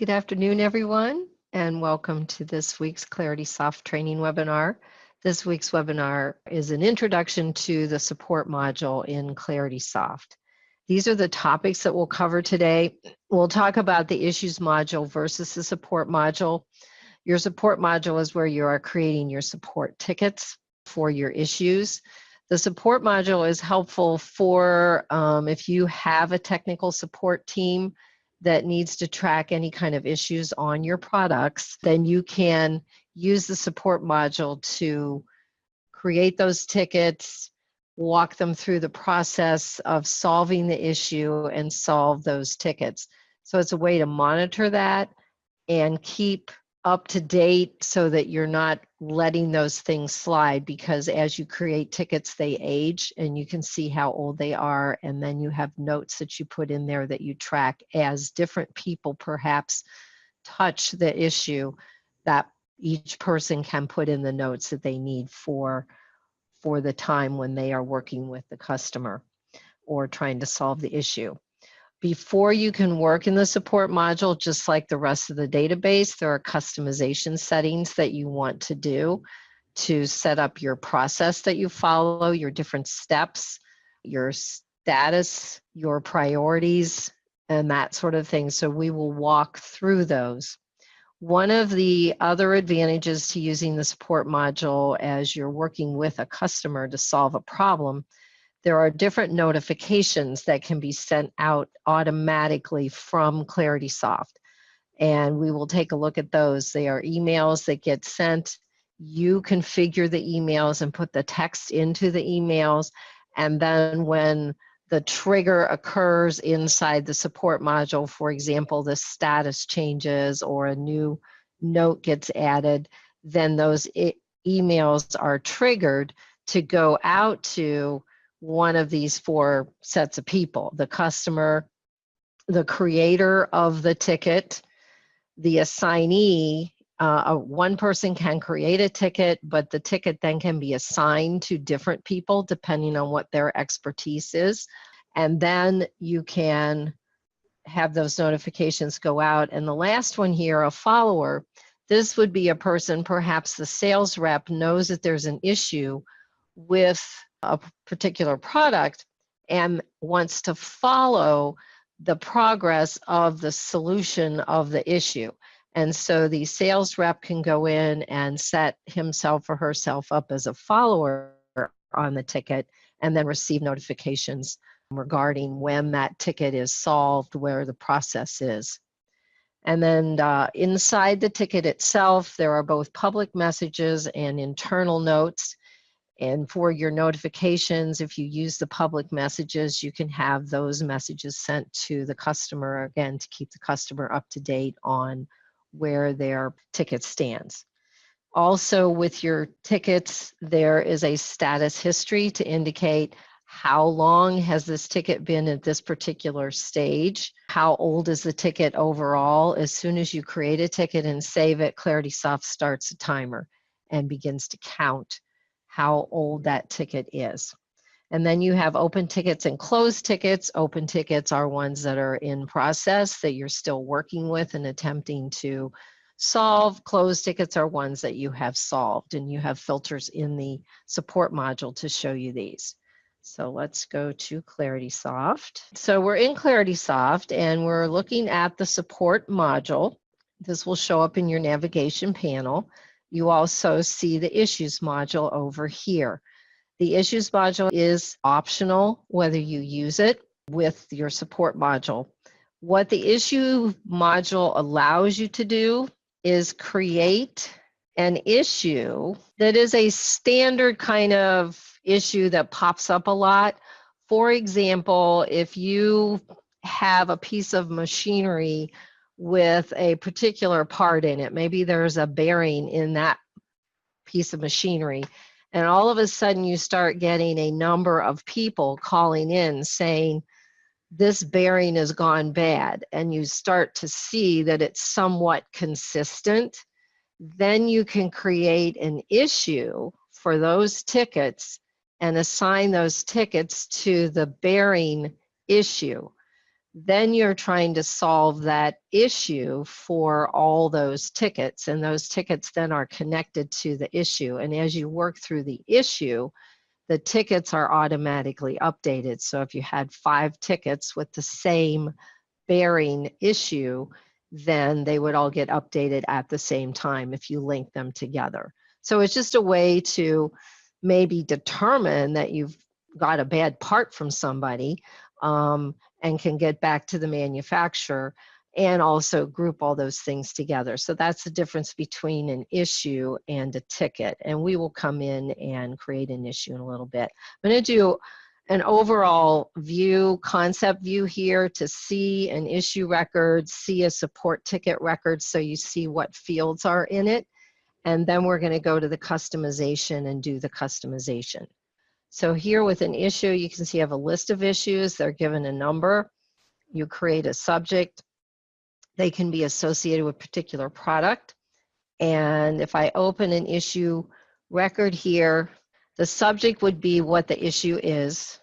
Good afternoon, everyone, and welcome to this week's ClaritySoft training webinar. This week's webinar is an introduction to the support module in ClaritySoft. These are the topics that we'll cover today. We'll talk about the issues module versus the support module. Your support module is where you are creating your support tickets for your issues. The support module is helpful for if you have a technical support team that needs to track any kind of issues on your products, then you can use the support module to create those tickets, walk them through the process of solving the issue and solve those tickets. So it's a way to monitor that and keep up to date so that you're not letting those things slide, because as you create tickets, they age and you can see how old they are. And then you have notes that you put in there that you track as different people perhaps touch the issue, that each person can put in the notes that they need for the time when they are working with the customer or trying to solve the issue. Before you can work in the support module, just like the rest of the database, there are customization settings that you want to do to set up your process that you follow, your different steps, your status, your priorities, and that sort of thing. So we will walk through those. One of the other advantages to using the support module as you're working with a customer to solve a problem, there are different notifications that can be sent out automatically from ClaritySoft. And we will take a look at those. They are emails that get sent. You configure the emails and put the text into the emails. And then when the trigger occurs inside the support module, for example, the status changes or a new note gets added, then those emails are triggered to go out to one of these four sets of people: the customer, the creator of the ticket, the assignee. One person can create a ticket, but the ticket then can be assigned to different people depending on what their expertise is. And then you can have those notifications go out. And the last one here, a follower. This would be a person, perhaps the sales rep knows that there's an issue with a particular product and wants to follow the progress of the solution of the issue. And so the sales rep can go in and set himself or herself up as a follower on the ticket and then receive notifications regarding when that ticket is solved, where the process is. And then inside the ticket itself, there are both public messages and internal notes. And for your notifications, if you use the public messages, you can have those messages sent to the customer, again, to keep the customer up to date on where their ticket stands. Also, with your tickets, there is a status history to indicate how long has this ticket been at this particular stage, how old is the ticket overall. As soon as you create a ticket and save it, ClaritySoft starts a timer and begins to count how old that ticket is. And then you have open tickets and closed tickets. Open tickets are ones that are in process that you're still working with and attempting to solve. Closed tickets are ones that you have solved, and you have filters in the support module to show you these. So let's go to ClaritySoft. So we're in ClaritySoft and we're looking at the support module. This will show up in your navigation panel. You also see the issues module over here. The issues module is optional whether you use it with your support module. What the issue module allows you to do is create an issue that is a standard kind of issue that pops up a lot. For example, if you have a piece of machinery with a particular part in it, maybe there's a bearing in that piece of machinery, and all of a sudden you start getting a number of people calling in saying, this bearing has gone bad, and you start to see that it's somewhat consistent, then you can create an issue for those tickets and assign those tickets to the bearing issue. Then you're trying to solve that issue for all those tickets, and those tickets then are connected to the issue. And as you work through the issue, the tickets are automatically updated. So if you had 5 tickets with the same bearing issue, then they would all get updated at the same time if you link them together. So it's just a way to maybe determine that you've got a bad part from somebody, and can get back to the manufacturer, and also group all those things together. So that's the difference between an issue and a ticket. And we will come in and create an issue in a little bit. I'm going to do an overall view, concept view here to see an issue record, see a support ticket record, so you see what fields are in it. And then we're going to go to the customization and do the customization. So here with an issue, you can see I have a list of issues. They're given a number. You create a subject. They can be associated with a particular product. And if I open an issue record here, the subject would be what the issue is.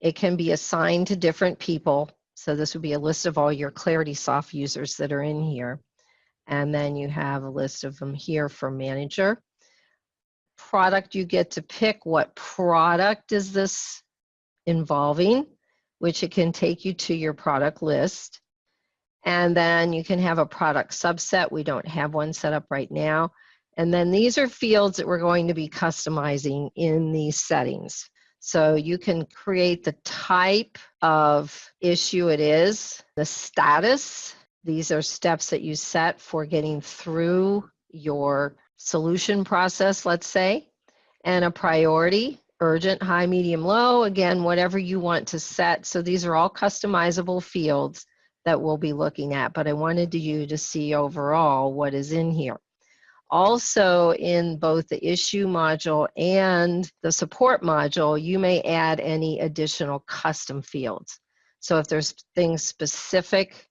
It can be assigned to different people. So this would be a list of all your ClaritySoft users that are in here. And then you have a list of them here for manager. Product, you get to pick what product is this involving, which it can take you to your product list. And then you can have a product subset. We don't have one set up right now. And then these are fields that we're going to be customizing in these settings. So you can create the type of issue it is, the status. These are steps that you set for getting through your solution process, let's say, and a priority, urgent, high, medium, low, again, whatever you want to set. So these are all customizable fields that we'll be looking at, but I wanted you to see overall what is in here. Also, in both the issue module and the support module, you may add any additional custom fields. So if there's things specific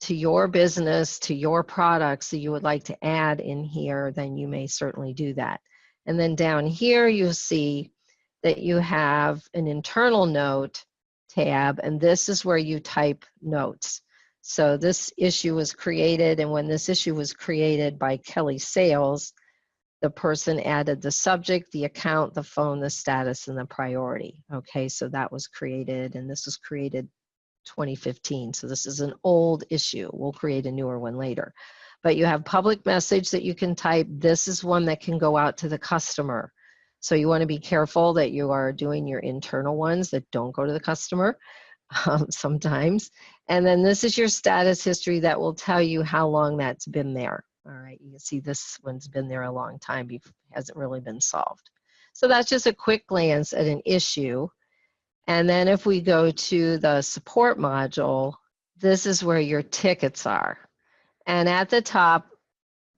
to your business, to your products that you would like to add in here, then you may certainly do that. And then down here, you'll see that you have an internal note tab, and this is where you type notes. So this issue was created, and when this issue was created by Kelly Sales, the person added the subject, the account, the phone, the status, and the priority. Okay, so that was created, and this was created 2015. So this is an old issue. We'll create a newer one later. But you have public message that you can type. This is one that can go out to the customer. So you want to be careful that you are doing your internal ones that don't go to the customer. Sometimes. And then this is your status history that will tell you how long that's been there. All right, you can see this one's been there a long time, hasn't really been solved. So that's just a quick glance at an issue. And then if we go to the support module, this is where your tickets are. And at the top,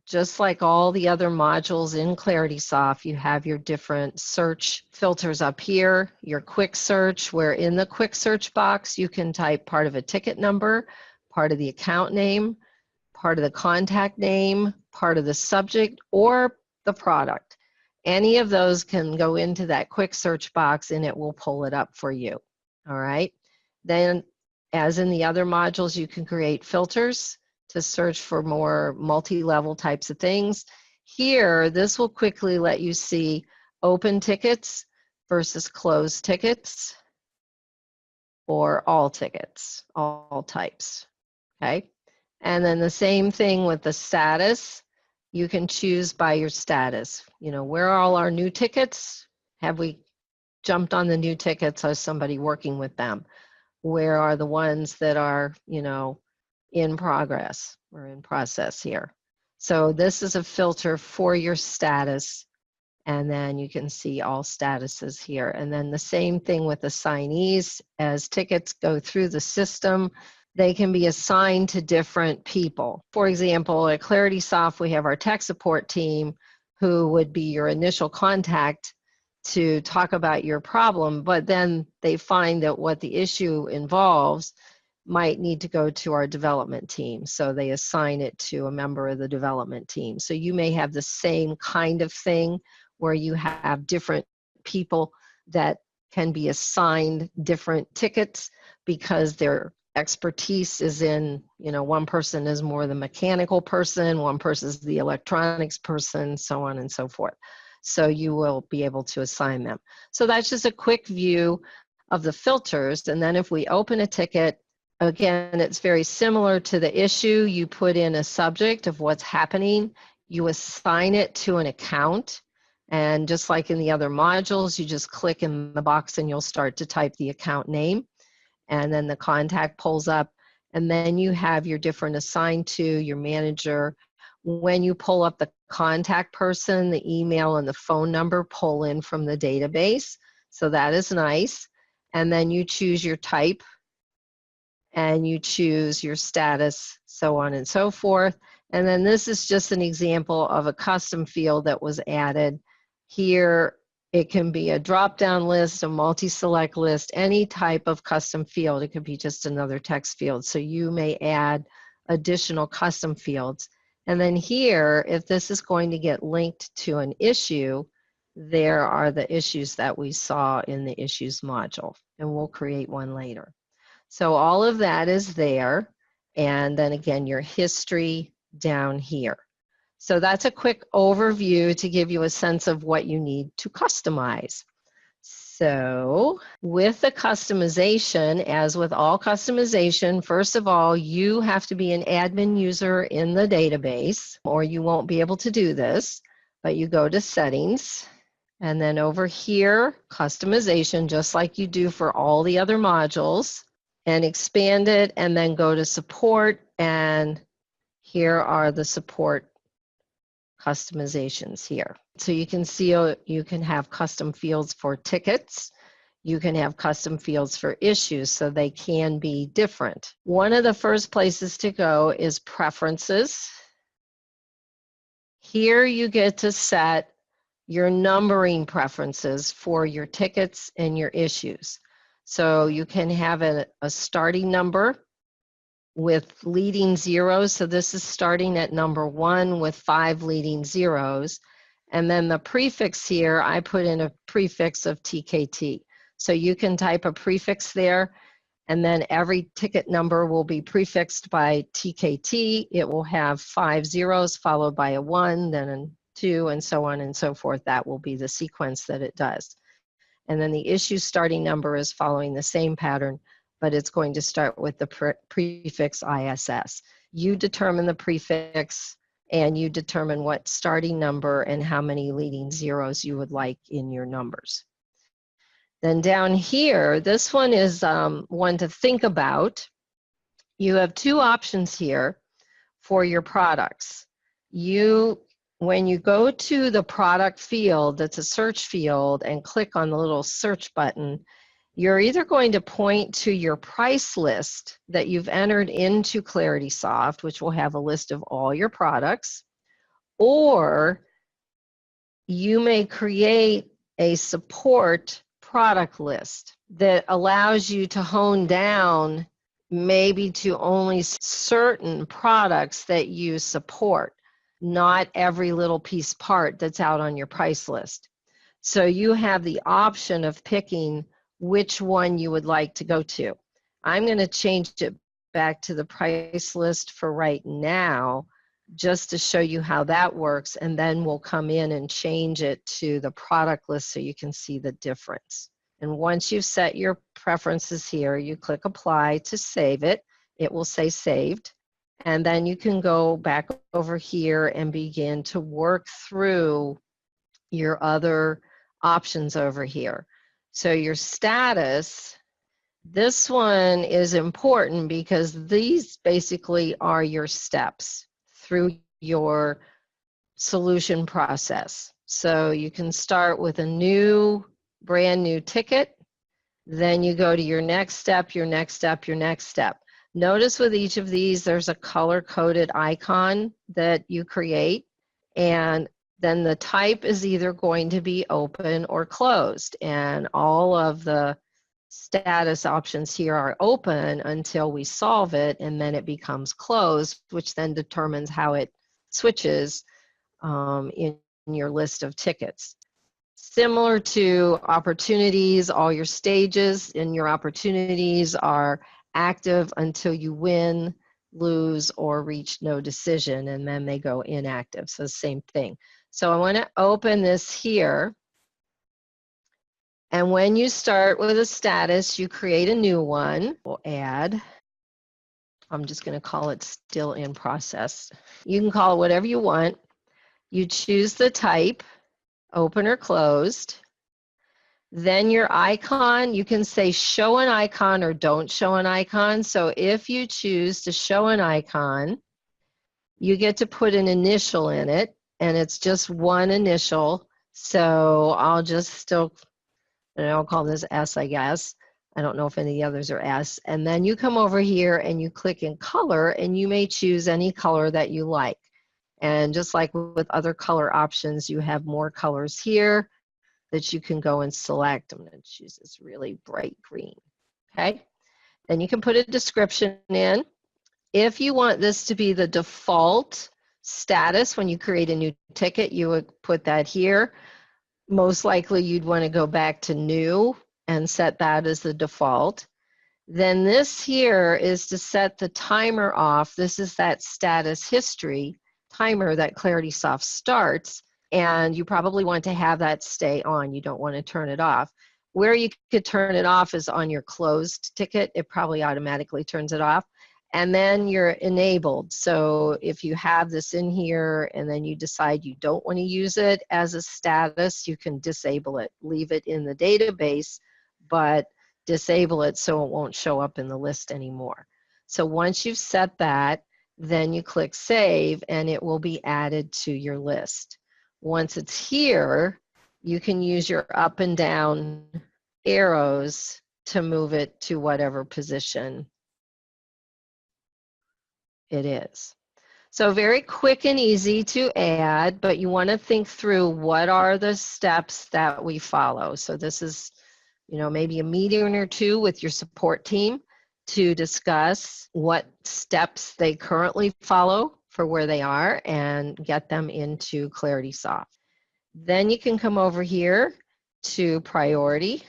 just like all the other modules in ClaritySoft, you have your different search filters up here, your quick search, where in the quick search box, you can type part of a ticket number, part of the account name, part of the contact name, part of the subject, or the product. Any of those can go into that quick search box and it will pull it up for you. All right. Then, as in the other modules, you can create filters to search for more multi-level types of things. Here, this will quickly let you see open tickets versus closed tickets, or all tickets, all types, okay? And then the same thing with the status. You can choose by your status. You know, where are all our new tickets? Have we jumped on the new tickets? Is somebody working with them? Where are the ones that are, you know, in progress or in process here? So this is a filter for your status, and then you can see all statuses here. And then the same thing with assignees. As tickets go through the system, they can be assigned to different people. For example, at ClaritySoft, we have our tech support team who would be your initial contact to talk about your problem, but then they find that what the issue involves might need to go to our development team. So they assign it to a member of the development team. So you may have the same kind of thing where you have different people that can be assigned different tickets because they're expertise is in, one person is more the mechanical person, one person is the electronics person, so on and so forth. So you will be able to assign them. So that's just a quick view of the filters. And then if we open a ticket, again, it's very similar to the issue. You put in a subject of what's happening, you assign it to an account, and just like in the other modules, you just click in the box and you'll start to type the account name, and then the contact pulls up, and then you have your different assigned to, your manager. When you pull up the contact person, the email and the phone number pull in from the database, so that is nice. And then you choose your type, and you choose your status, so on and so forth. And then this is just an example of a custom field that was added. Here, it can be a drop-down list, a multi-select list, any type of custom field. It could be just another text field. So you may add additional custom fields. And then here, if this is going to get linked to an issue, there are the issues that we saw in the issues module, and we'll create one later. So all of that is there, and then again, your history down here. So that's a quick overview to give you a sense of what you need to customize. So with the customization, as with all customization, first of all, you have to be an admin user in the database, or you won't be able to do this. But you go to settings, and then over here, customization, just like you do for all the other modules, and expand it, and then go to support, and here are the support customizations here. So you can see you can have custom fields for tickets. You can have custom fields for issues, so they can be different. One of the first places to go is preferences. Here you get to set your numbering preferences for your tickets and your issues. So you can have a starting number with leading zeros. So this is starting at number 1 with 5 leading zeros. And then the prefix here, I put in a prefix of TKT. So you can type a prefix there, and then every ticket number will be prefixed by TKT. It will have 5 zeros followed by a 1, then a 2, and so on and so forth. That will be the sequence that it does. And then the issue starting number is following the same pattern, but it's going to start with the prefix ISS. You determine the prefix, and you determine what starting number and how many leading zeros you would like in your numbers. Then down here, this one is one to think about. You have 2 options here for your products. When you go to the product field, that's a search field, and click on the little search button, you're either going to point to your price list that you've entered into ClaritySoft, which will have a list of all your products, or you may create a support product list that allows you to hone down maybe to only certain products that you support, not every little piece part that's out on your price list. So you have the option of picking which one you would like to go to. I'm going to change it back to the price list for right now, just to show you how that works, and then we'll come in and change it to the product list so you can see the difference. And once you've set your preferences here, you click apply to save it. It will say saved. And then you can go back over here and begin to work through your other options over here. So your status, this one is important because these basically are your steps through your solution process. So you can start with a brand new ticket, then you go to your next step, your next step, your next step. Notice with each of these, there's a color-coded icon that you create, and then the type is either going to be open or closed, and all of the status options here are open until we solve it, and then it becomes closed, which then determines how it switches in your list of tickets. Similar to opportunities, all your stages in your opportunities are active until you win, lose, or reach no decision, and then they go inactive. So same thing. So I want to open this here. And when you start with a status, you create a new one. We'll add. I'm just going to call it still in process. You can call it whatever you want. You choose the type, open or closed. Then your icon, you can say show an icon or don't show an icon. So if you choose to show an icon, you get to put an initial in it, and it's just one initial. So I'll just still, and I'll call this S, I guess. I don't know if any of the others are S. And then you come over here and you click in color, and you may choose any color that you like. And just like with other color options, you have more colors here that you can go and select. I'm going to choose this really bright green. Okay. Then you can put a description in. If you want this to be the default status when you create a new ticket, you would put that here. Most likely you'd want to go back to new and set that as the default. Then this here is to set the timer off. This is that status history timer that ClaritySoft starts, and you probably want to have that stay on. You don't want to turn it off. Where you could turn it off is on your closed ticket. It probably automatically turns it off. And then you're enabled. So if you have this in here and then you decide you don't want to use it as a status, you can disable it. Leave it in the database, but disable it so it won't show up in the list anymore. So once you've set that, then you click save and it will be added to your list. Once it's here, you can use your up and down arrows to move it to whatever position it is. So very quick and easy to add, but you want to think through what are the steps that we follow. So this is, you know, maybe a meeting or two with your support team to discuss what steps they currently follow for where they are and get them into ClaritySoft. Then you can come over here to priority.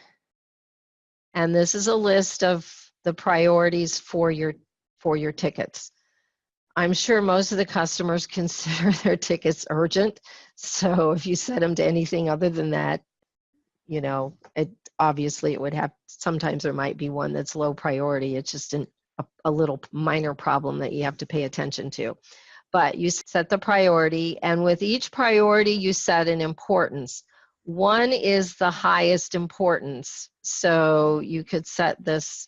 And this is a list of the priorities for your tickets. I'm sure most of the customers consider their tickets urgent. So if you set them to anything other than that, you know, obviously it would have, sometimes there might be one that's low priority. It's just a little minor problem that you have to pay attention to. But you set the priority, and with each priority you set an importance. One is the highest importance. So you could set this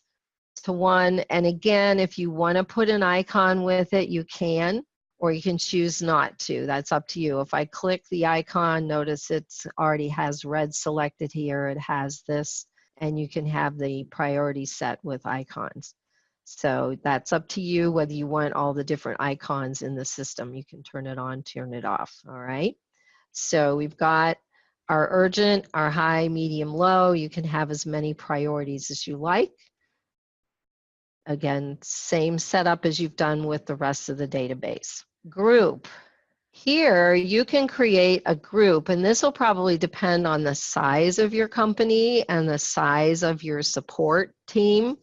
to 1, and again, if you want to put an icon with it, you can, or you can choose not to. That's up to you. If I click the icon, notice it already has red selected here. It has this, and you can have the priority set with icons. So that's up to you whether you want all the different icons in the system. You can turn it on, turn it off, all right? So we've got our urgent, our high, medium, low. You can have as many priorities as you like. Again, same setup as you've done with the rest of the database. Group. Here, you can create a group, and this will probably depend on the size of your company and the size of your support team,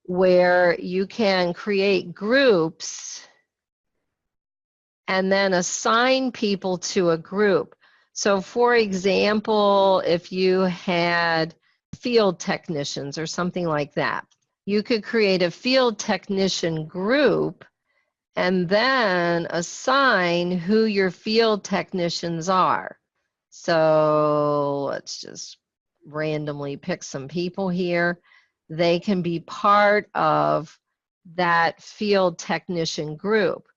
where you can create groups and then assign people to a group. So for example, if you had field technicians or something like that, you could create a field technician group and then assign who your field technicians are. So let's just randomly pick some people here. They can be part of that field technician group.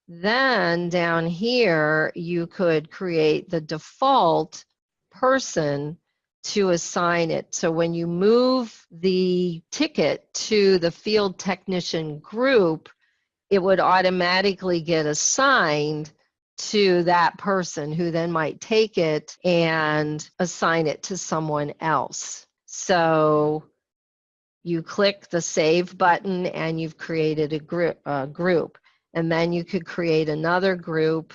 Then down here, you could create the default person to assign it. So when you move the ticket to the field technician group, it would automatically get assigned to that person who then might take it and assign it to someone else. So you click the save button and you've created a group. And then you could create another group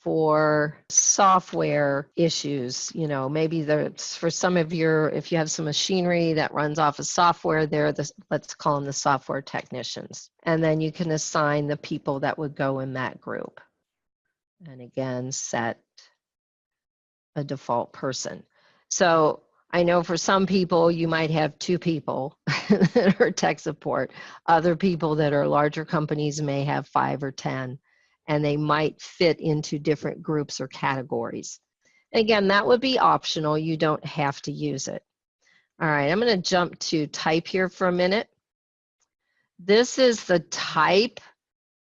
for software issues. You know, maybe there's for some of your, if you have some machinery that runs off of software, let's call them the software technicians. And then you can assign the people that would go in that group. And again, set a default person. So I know for some people, you might have 2 people that are tech support. Other people that are larger companies may have 5 or 10, and they might fit into different groups or categories. Again, that would be optional. You don't have to use it. All right, I'm going to jump to type here for a minute. This is the type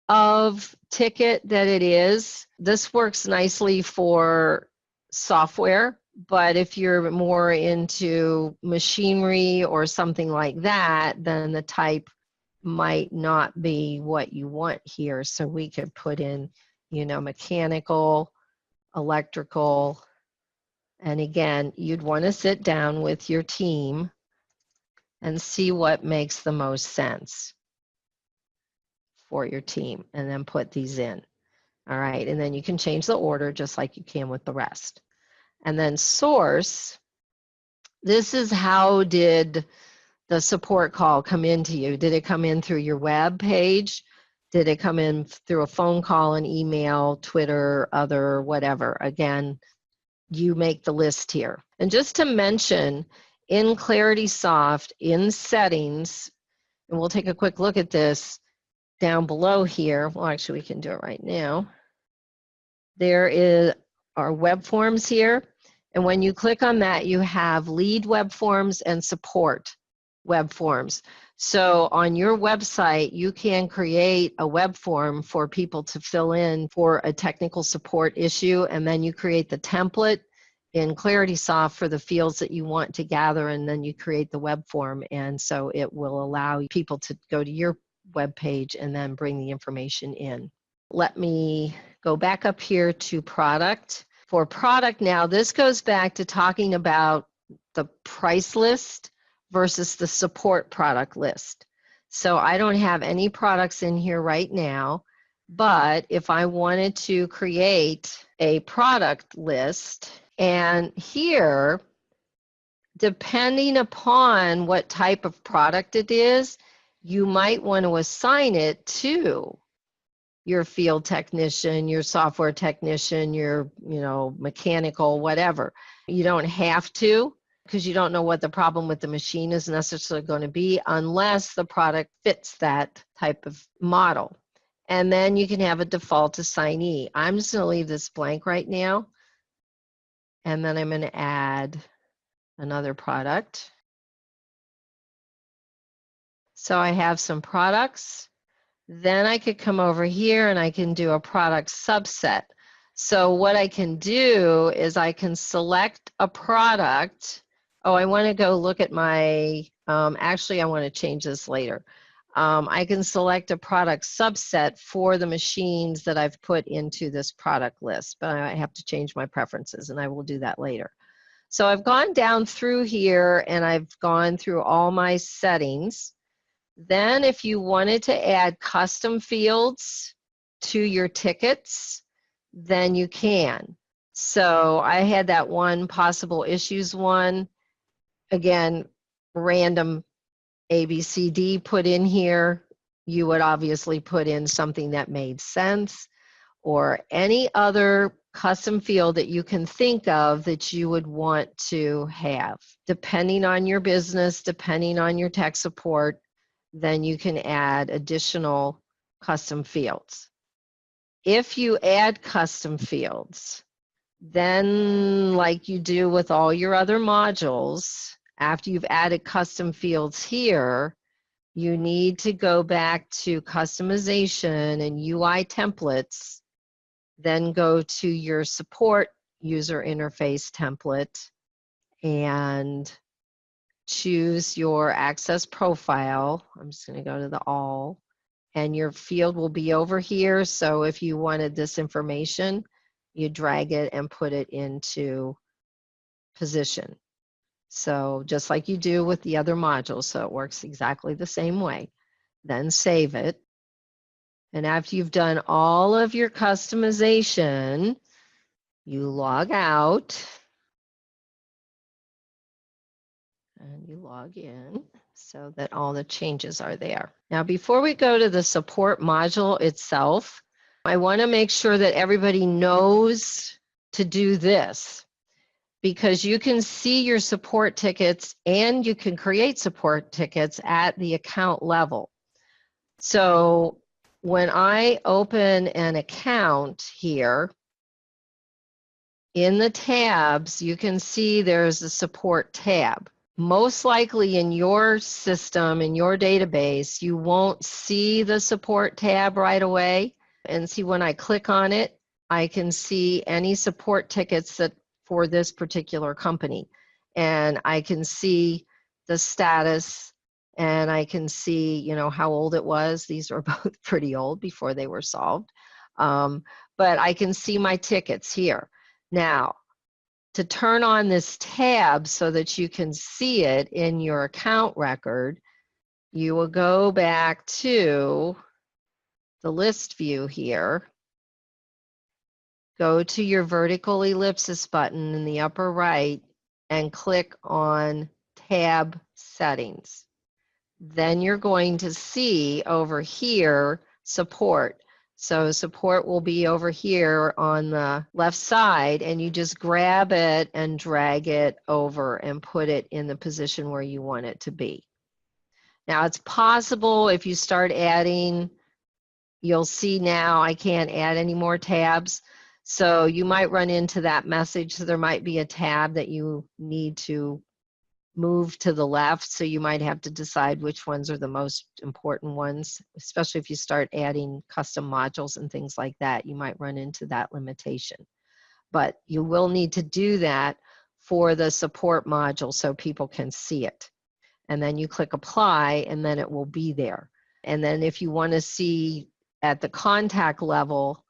of ticket that it is. This works nicely for software, but if you're more into machinery or something like that, then the type might not be what you want here. So we could put in, you know, mechanical, electrical, and again, you'd want to sit down with your team and see what makes the most sense for your team, and then put these in. All right, and then you can change the order just like you can with the rest. And then source, this is how did the support call come into you? Did it come in through your web page? Did it come in through a phone call, an email, Twitter, other, whatever? Again, you make the list here. And just to mention, in ClaritySoft, in settings, and we'll take a quick look at this down below here. Well, actually, we can do it right now. There is our web forms here. And when you click on that, you have lead web forms and support web forms. So on your website, you can create a web form for people to fill in for a technical support issue, and then you create the template in ClaritySoft for the fields that you want to gather, and then you create the web form, and so it will allow people to go to your web page and then bring the information in. Let me go back up here to product. For product now, this goes back to talking about the price list versus the support product list. So I don't have any products in here right now, but if I wanted to create a product list, and here, depending upon what type of product it is, you might want to assign it to your field technician, your software technician, your, you know, mechanical, whatever. You don't have to, because you don't know what the problem with the machine is necessarily going to be unless the product fits that type of model. And then you can have a default assignee. I'm just going to leave this blank right now. And then I'm going to add another product. So I have some products. Then I could come over here and I can do a product subset. So what I can do is I can select a product. Oh, I want to go look at my, actually I want to change this later. I can select a product subset for the machines that I've put into this product list, but I have to change my preferences, and I will do that later. So I've gone down through here and I've gone through all my settings. Then if you wanted to add custom fields to your tickets, then you can. So I had that one possible issues one. Again, random ABCD put in here. You would obviously put in something that made sense, or any other custom field that you can think of that you would want to have. Depending on your business, depending on your tech support, then you can add additional custom fields. If you add custom fields, then like you do with all your other modules, after you've added custom fields here, you need to go back to customization and UI templates, then go to your support user interface template and choose your access profile. I'm just going to go to the all, and your field will be over here. So if you wanted this information, you drag it and put it into position. So just like you do with the other modules, so it works exactly the same way. Then save it. And after you've done all of your customization, you log out, and you log in so that all the changes are there. Now, before we go to the support module itself, I want to make sure that everybody knows to do this, because you can see your support tickets and you can create support tickets at the account level. So when I open an account here, in the tabs, you can see there's a support tab. Most likely in your system, in your database, you won't see the support tab right away. And see, when I click on it, I can see any support tickets that for this particular company. And I can see the status, and I can see, you know, how old it was. These were both pretty old before they were solved. But I can see my tickets here. Now, to turn on this tab so that you can see it in your account record, you will go back to the list view here, go to your vertical ellipsis button in the upper right, and click on Tab Settings. Then you're going to see over here support. So support will be over here on the left side, and you just grab it and drag it over and put it in the position where you want it to be. Now, it's possible if you start adding, you'll see now I can't add any more tabs. So you might run into that message. So there might be a tab that you need to move to the left, so you might have to decide which ones are the most important ones, especially if you start adding custom modules and things like that. You might run into that limitation. But you will need to do that for the support module so people can see it. And then you click apply, and then it will be there. And then if you want to see at the contact level,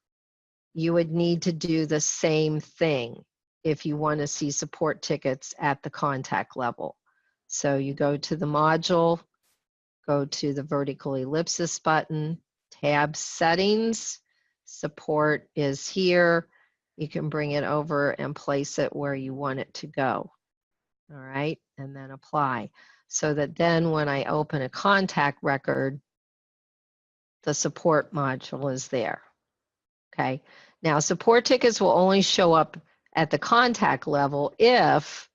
you would need to do the same thing if you want to see support tickets at the contact level. So you go to the module, go to the vertical ellipsis button, tab settings, support is here. You can bring it over and place it where you want it to go. All right, and then apply. So that then when I open a contact record, the support module is there. Okay, now support tickets will only show up at the contact level if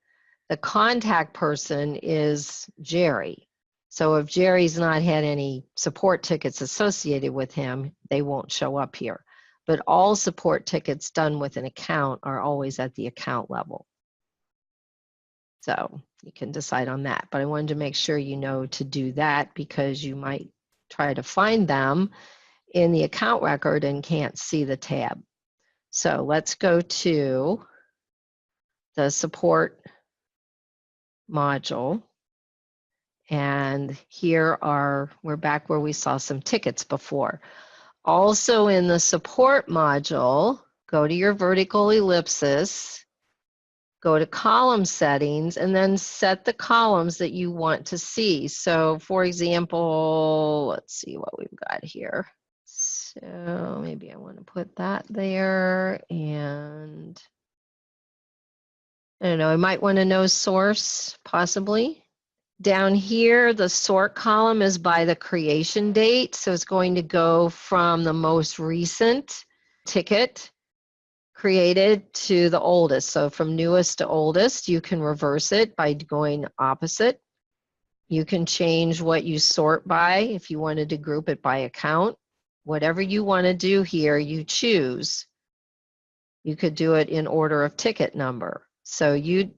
the contact person is Jerry. So if Jerry's not had any support tickets associated with him, they won't show up here. But all support tickets done with an account are always at the account level. So you can decide on that. But I wanted to make sure you know to do that, because you might try to find them in the account record and can't see the tab. So let's go to the support module. And here we're back where we saw some tickets before. Also in the support module, go to your vertical ellipsis, go to column settings, and then set the columns that you want to see. So for example, let's see what we've got here. So maybe I want to put that there, and I don't know, I might want to know source, possibly. Down here, the sort column is by the creation date. So it's going to go from the most recent ticket created to the oldest. So from newest to oldest, you can reverse it by going opposite. You can change what you sort by if you wanted to group it by account. Whatever you want to do here, you choose. You could do it in order of ticket number. So you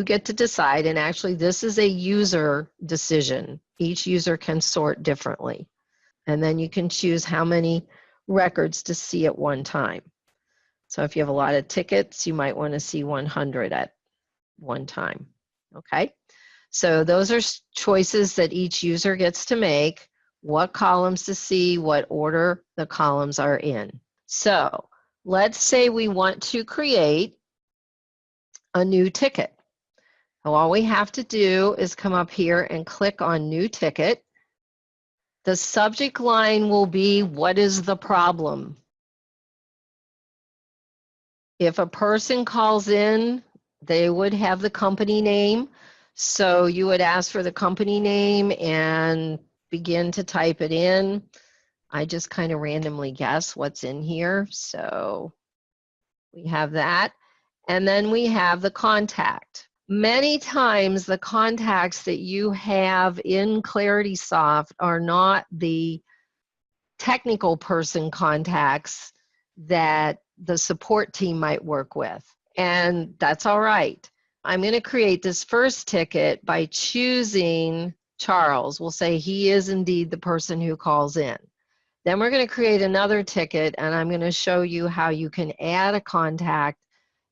get to decide, and actually this is a user decision. Each user can sort differently. And then you can choose how many records to see at one time. So if you have a lot of tickets, you might want to see 100 at one time. Okay, so those are choices that each user gets to make, what columns to see, what order the columns are in. So let's say we want to create a new ticket. So all we have to do is come up here and click on New Ticket. The subject line will be, what is the problem? If a person calls in, they would have the company name. So you would ask for the company name and begin to type it in. I just kind of randomly guess what's in here. So we have that. And then we have the contact. Many times the contacts that you have in ClaritySoft are not the technical person contacts that the support team might work with. And that's all right. I'm going to create this first ticket by choosing Charles. We'll say he is indeed the person who calls in. Then we're going to create another ticket, and I'm going to show you how you can add a contact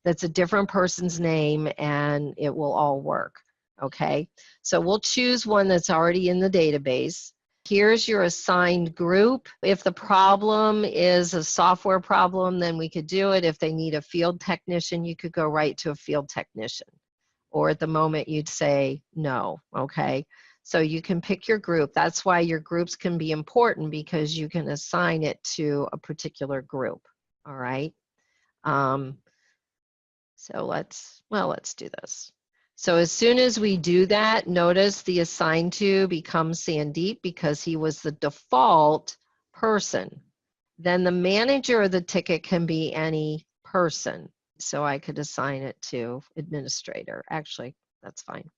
that's a different person's name, and it will all work. Okay, so we'll choose one that's already in the database. Here's your assigned group. If the problem is a software problem, then we could do it. If they need a field technician, you could go right to a field technician. Or at the moment, you'd say no, okay? So you can pick your group. That's why your groups can be important, because you can assign it to a particular group, all right? So let's do this. So as soon as we do that, notice the assigned to becomes Sandeep because he was the default person. Then the manager of the ticket can be any person. So I could assign it to administrator. Actually, that's fine.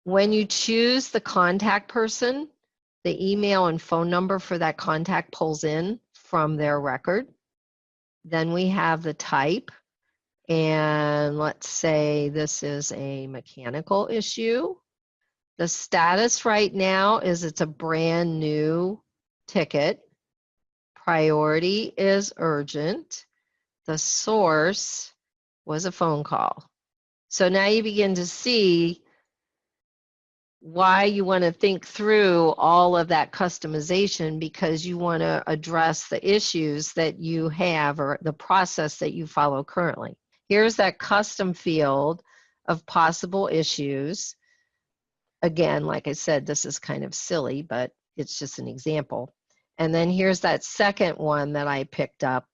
When you choose the contact person, the email and phone number for that contact pulls in from their record. Then we have the type. And let's say this is a mechanical issue. The status right now is it's a brand new ticket. Priority is urgent. The source was a phone call. So now you begin to see why you want to think through all of that customization, because you want to address the issues that you have or the process that you follow currently. Here's that custom field of possible issues. Again, like I said, this is kind of silly, but it's just an example. And then here's that second one that I picked up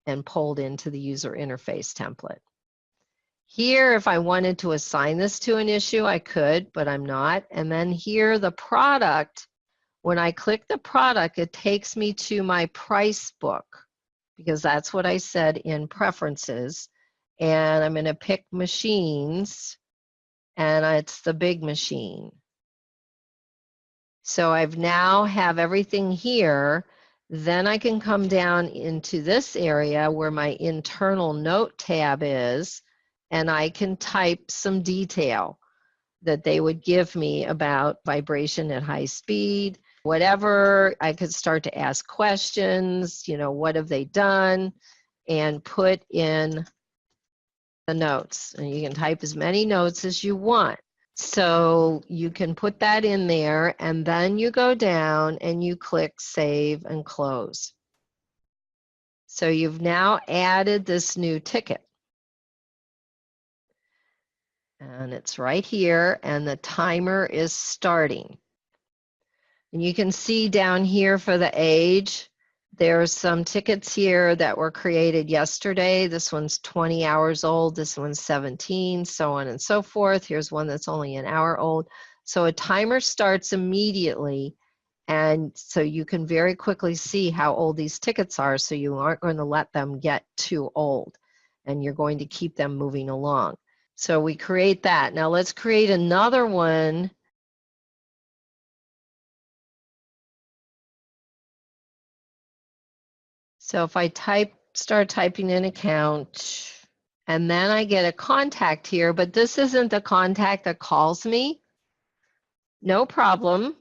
and pulled into the user interface template. Here, if I wanted to assign this to an issue, I could, but I'm not. And then here, the product, when I click the product, it takes me to my price book, because that's what I said in preferences. And I'm going to pick machines, and it's the big machine. So I've now have everything here. Then I can come down into this area where my internal note tab is, and I can type some detail that they would give me about vibration at high speed, whatever. I could start to ask questions, you know, what have they done, and put in the notes. And you can type as many notes as you want. So you can put that in there, and then you go down and you click Save and Close. So you've now added this new ticket. And it's right here, and the timer is starting. And you can see down here for the age, there's some tickets here that were created yesterday. This one's 20 hours old, this one's 17, so on and so forth. Here's one that's only an hour old. So a timer starts immediately, and so you can very quickly see how old these tickets are, so you aren't going to let them get too old, and you're going to keep them moving along. So we create that. Now let's create another one. So if I start typing in account, and then I get a contact here, but this isn't the contact that calls me. No problem.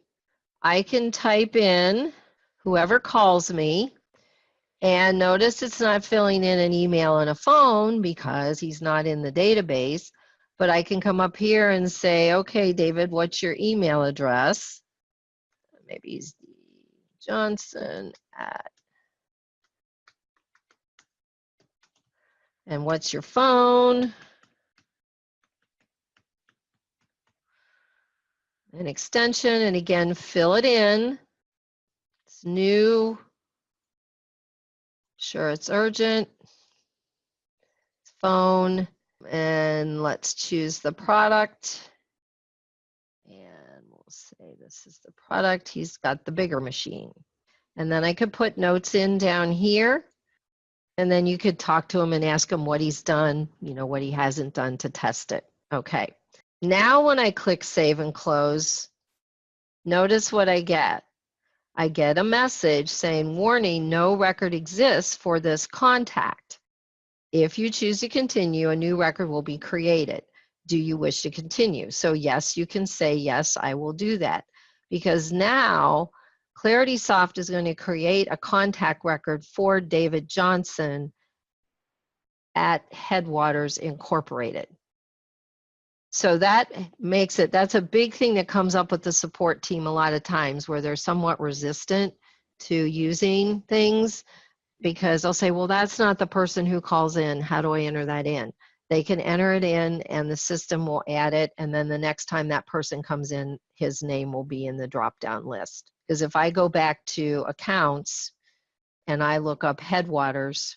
I can type in whoever calls me, and notice it's not filling in an email and a phone because he's not in the database. But I can come up here and say, okay, David, what's your email address? Maybe he's Johnson at, and what's your phone? An extension, and again, fill it in. It's new. Sure, it's urgent. It's phone, and let's choose the product. And we'll say this is the product. He's got the bigger machine. And then I could put notes in down here. And then you could talk to him and ask him what he's done, what he hasn't done to test it. Okay. Now when I click Save and Close, notice what I get. I get a message saying, warning, no record exists for this contact. If you choose to continue, a new record will be created. Do you wish to continue? So yes, you can say, yes, I will do that. Because now ClaritySoft is going to create a contact record for David Johnson at Headwaters Incorporated. So that makes it, that's a big thing that comes up with the support team a lot of times, where they're somewhat resistant to using things, because they'll say, well, that's not the person who calls in. How do I enter that in? They can enter it in and the system will add it. And then the next time that person comes in, his name will be in the drop-down list. Because if I go back to accounts and I look up Headwaters,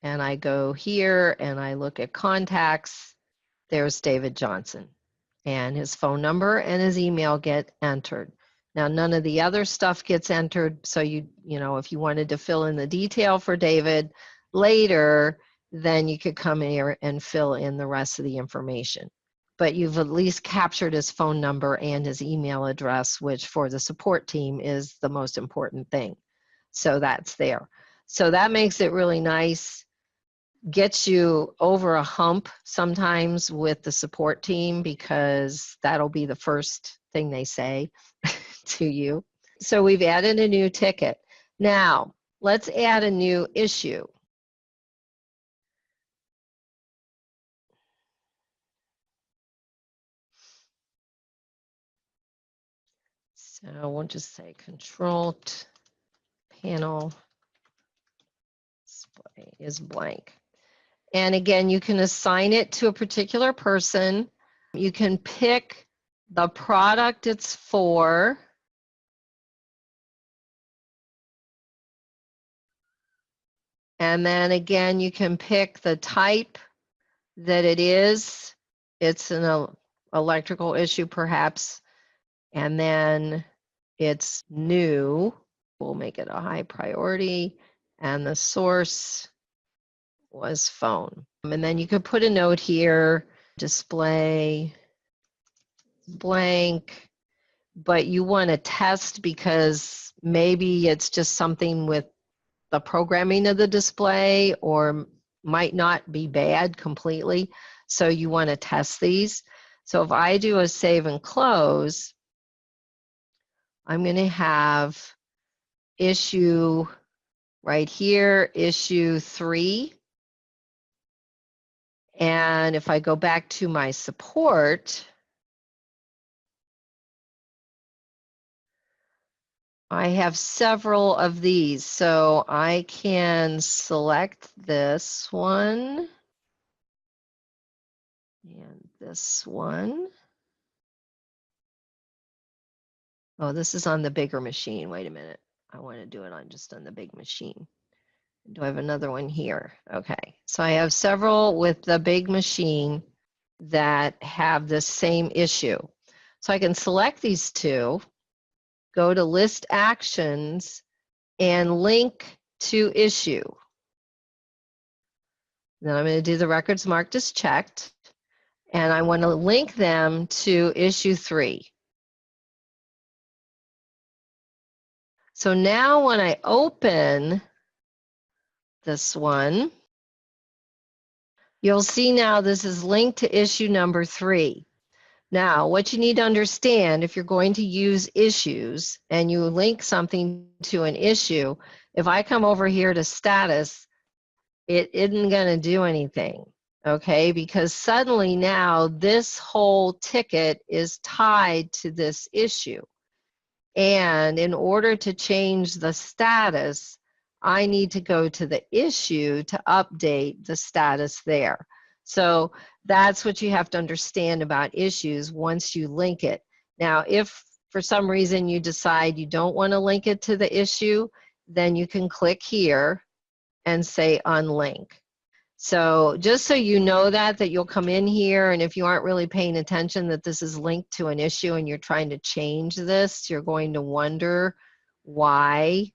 and I go here and I look at contacts, there's David Johnson. And his phone number and his email get entered. Now, none of the other stuff gets entered, so you know, if you wanted to fill in the detail for David later, then you could come here and fill in the rest of the information. But you've at least captured his phone number and his email address, which for the support team is the most important thing. So that's there. So that makes it really nice. Gets you over a hump sometimes with the support team, because that'll be the first thing they say to you. So we've added a new ticket. Now, let's add a new issue. So we'll just say control panel display is blank. And again, you can assign it to a particular person. You can pick the product it's for. And then again, you can pick the type that it is. It's an electrical issue perhaps. And then it's new. We'll make it a high priority. And the source was phone. And then you could put a note here, display blank, but you want to test because maybe it's just something with the programming of the display, or might not be bad completely. So you want to test these. So if I do a save and close, I'm going to have issue right here, issue 3. And if I go back to my support, I have several of these. So I can select this one and this one. Oh, this is on the bigger machine. Wait a minute. I want to do it on just on the big machine. Do I have another one here? Okay. So I have several with the big machine that have the same issue. So I can select these two, go to list actions, and link to issue. Then I'm going to do the records marked as checked, and I want to link them to issue 3. So now when I open this one, you'll see now this is linked to issue number 3. Now, what you need to understand, if you're going to use issues and you link something to an issue, if I come over here to status, it isn't going to do anything, okay? Because suddenly now this whole ticket is tied to this issue. And in order to change the status, I need to go to the issue to update the status there. So that's what you have to understand about issues once you link it. Now, if for some reason you decide you don't want to link it to the issue, then you can click here and say unlink. So just so you know that you'll come in here, and if you aren't really paying attention that this is linked to an issue and you're trying to change this, you're going to wonder why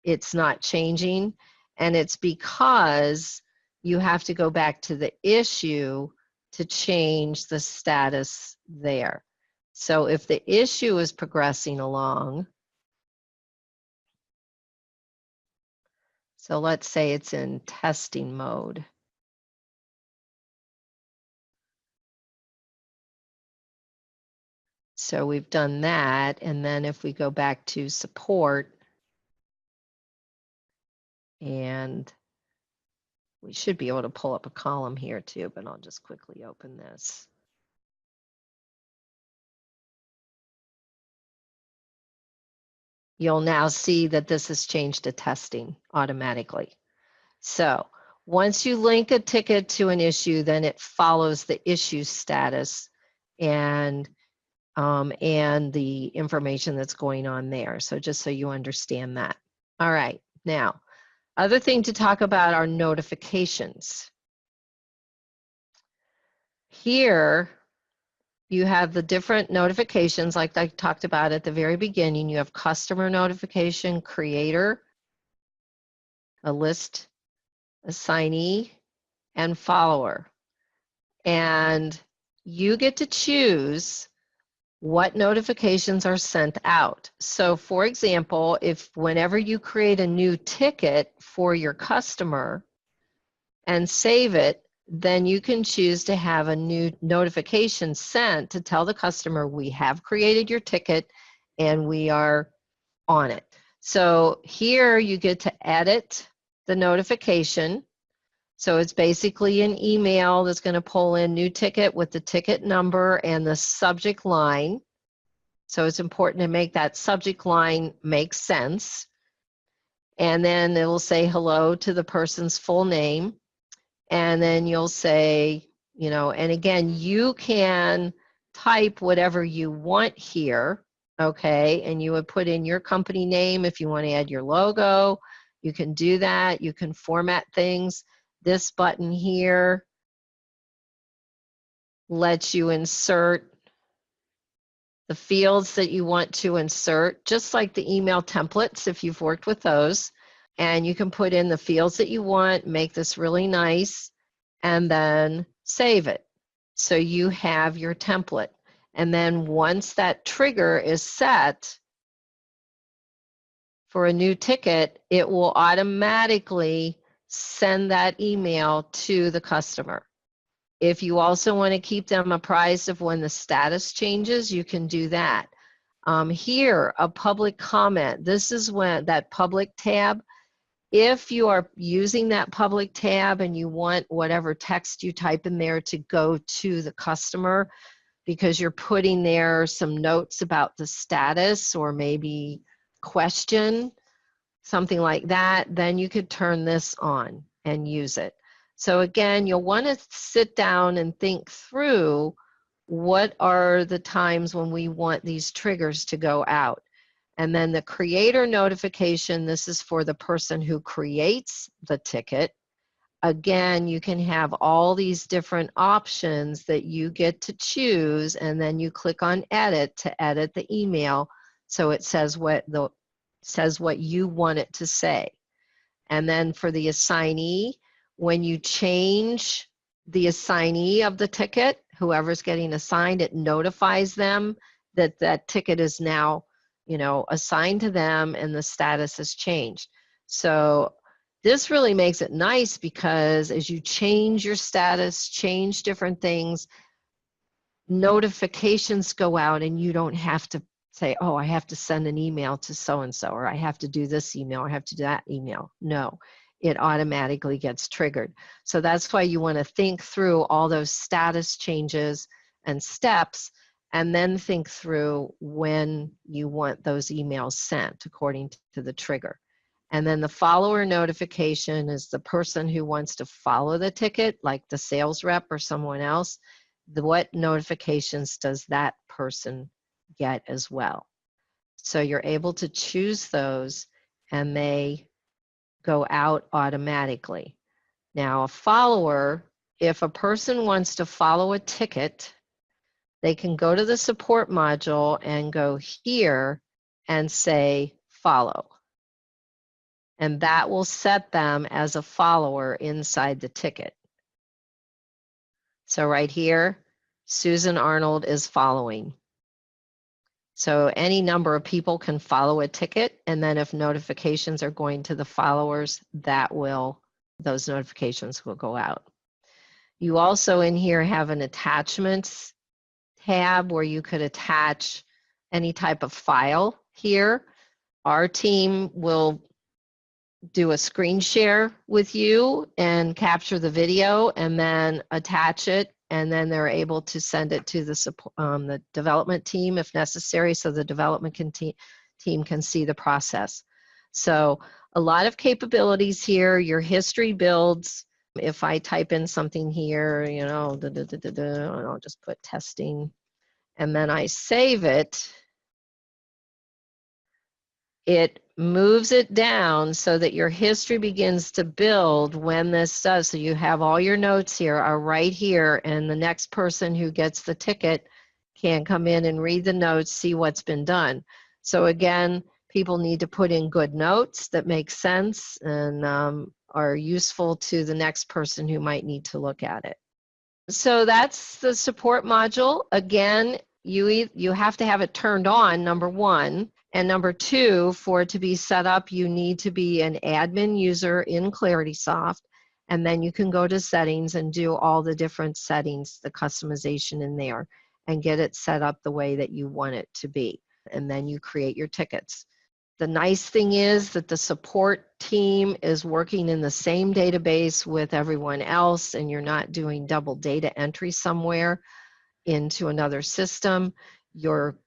it's not changing. And it's because you have to go back to the issue to change the status there. So if the issue is progressing along, so let's say it's in testing mode. So we've done that, and then if we go back to support, and we should be able to pull up a column here too, but I'll just quickly open this. You'll now see that this has changed to testing automatically. So once you link a ticket to an issue, then it follows the issue status and the information that's going on there. So just so you understand that. All right, now, other thing to talk about are notifications. Here, you have the different notifications like I talked about at the very beginning. You have customer notification, creator, a list assignee, and follower. And you get to choose what notifications are sent out. So for example, if whenever you create a new ticket for your customer and save it, then you can choose to have a new notification sent to tell the customer we have created your ticket and we are on it. So here you get to edit the notification. So it's basically an email that's going to pull in new ticket with the ticket number and the subject line. So it's important to make that subject line make sense. And then it will say hello to the person's full name. And then you'll say, you know, and again, you can type whatever you want here, okay? And you would put in your company name if you want to add your logo. You can do that. You can format things. This button here lets you insert the fields that you want to insert, just like the email templates if you've worked with those. And you can put in the fields that you want, make this really nice, and then save it. So you have your template. And then once that trigger is set for a new ticket, it will automatically send that email to the customer. If you also want to keep them apprised of when the status changes, you can do that. Here, a public comment. This is when that public tab, if you are using that public tab and you want whatever text you type in there to go to the customer because you're putting there some notes about the status or maybe question, something like that, then you could turn this on and use it. So again, you'll want to sit down and think through what are the times when we want these triggers to go out. And then the creator notification, this is for the person who creates the ticket. Again, you can have all these different options that you get to choose, and then you click on edit to edit the email so it says what you want it to say. And then for the assignee, when you change the assignee of the ticket, whoever's getting assigned, it notifies them that that ticket is now, you know, assigned to them and the status has changed. So this really makes it nice because as you change your status, change different things, notifications go out and you don't have to say, oh, I have to send an email to so-and-so, or I have to do this email, or I have to do that email. No, it automatically gets triggered. So that's why you want to think through all those status changes and steps, and then think through when you want those emails sent according to the trigger. And then the follower notification is the person who wants to follow the ticket, like the sales rep or someone else. What notifications does that person get as well? So you're able to choose those and they go out automatically. Now, a follower, if a person wants to follow a ticket, they can go to the support module and go here and say follow. And that will set them as a follower inside the ticket. So right here, Susan Arnold is following. So any number of people can follow a ticket, and then if notifications are going to the followers, those notifications will go out. You also in here have an attachments tab where you could attach any type of file here. Our team will do a screen share with you and capture the video and then attach it, and then they're able to send it to the development team if necessary, so the development team can see the process. So a lot of capabilities here. Your history builds. If I type in something here, you know, I'll just put testing, and then I save it, it moves it down so that your history begins to build when this does. So you have all your notes here are right here, and the next person who gets the ticket can come in and read the notes, see what's been done. So again, people need to put in good notes that make sense and are useful to the next person who might need to look at it. So that's the support module. Again, you have to have it turned on, number one. And number two, for it to be set up, you need to be an admin user in ClaritySoft. And then you can go to settings and do all the different settings, the customization in there, and get it set up the way that you want it to be. And then you create your tickets. The nice thing is that the support team is working in the same database with everyone else, and you're not doing double data entry somewhere into another system. Your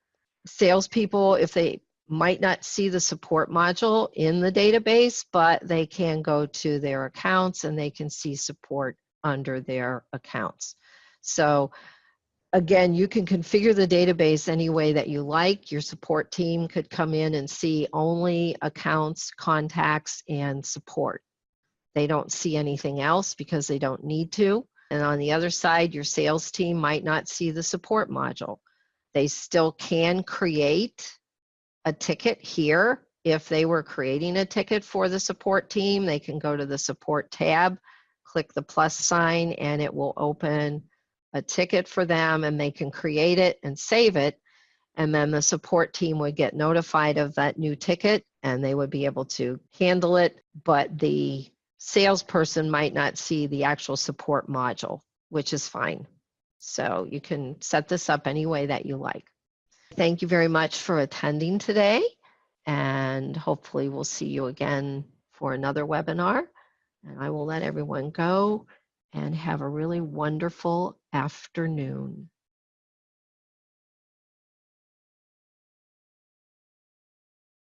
salespeople, if they might not see the support module in the database, but they can go to their accounts and they can see support under their accounts. So again, you can configure the database any way that you like. Your support team could come in and see only accounts, contacts, and support. They don't see anything else because they don't need to. And on the other side, your sales team might not see the support module. They still can create a ticket here. If they were creating a ticket for the support team, they can go to the support tab, click the plus sign, and it will open a ticket for them, and they can create it and save it. And then the support team would get notified of that new ticket and they would be able to handle it. But the salesperson might not see the actual support module, which is fine. So you can set this up any way that you like. Thank you very much for attending today, and hopefully we'll see you again for another webinar. And I will let everyone go and have a really wonderful afternoon.